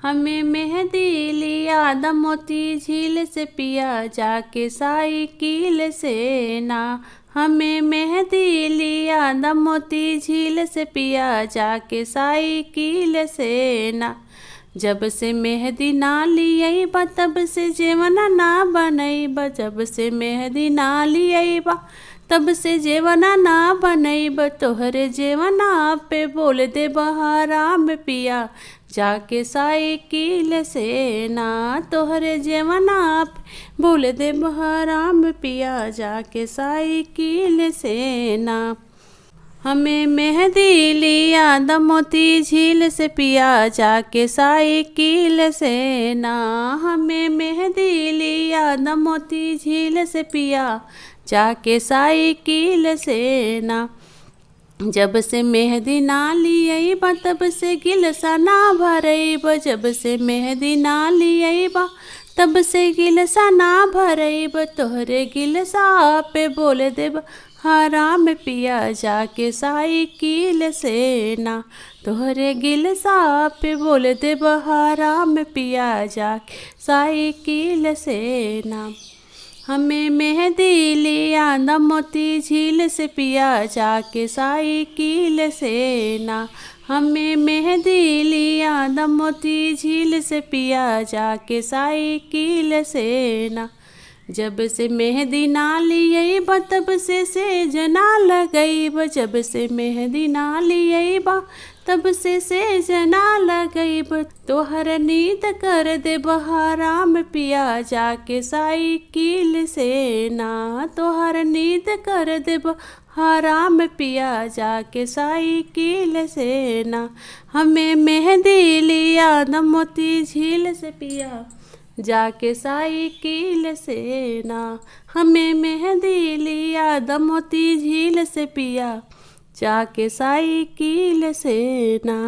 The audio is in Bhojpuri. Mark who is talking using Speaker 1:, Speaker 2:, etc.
Speaker 1: हमें मेहंदी लिया दमोती झील से पिया जाके साइकिल से ना। हमें मेहंदी लिया दमोती झील से पिया जाके साइकिल से ना। जब से मेहंदी ना लियबा तब से जेवना ना बनैबा। जब से मेहंदी ना लियबा तब से जेवना ना बनैब। तोहरे जेवना पे बोल दे बहराम पिया जाके साइकिल से ना। तोहरे जेवना पे बोल दे बहराम पिया जाके साइकिल से ना। हमें मेहंदी लिया दमोती झील से पिया जाके साइकिल से ना। हमें मेहंदी लिया दमोती झील से पिया जाके साइकिल से ना। जब से मेहंदी ना लियबा तब से गिलसा ना भरैब। जब से मेहंदी ना लियबा तब से गिलसा ना भरैब। तोहरे गिलसा पे बोल देब हराम पिया जाके साइकिल से ना। तोहरे गिलसा पे बोल देब हराम पिया जाके साइकिल से ना। हमें मेहंदी लिया दमोती झील से पिया जाके साइकिल से ना। हमें मेहंदी लिया दमोती झील से पिया जाके साइकिल से ना। जब से मेहंदी ना लियबा तब से सेज ना लगैब। जब से मेहंदी ना लियबा तब से सेज ना लगैब। तोहर नींद कर दे बहराम पिया जाके साइकिल से ना। तोहर नींद कर दे हराम पिया जाके साइकिल से ना। हमें मेहंदी लिया दमोती झील से पिया जाके साइकिल से ना। हमें मेहंदी लिया दमोती झील से पिया जाके साइकिल से ना।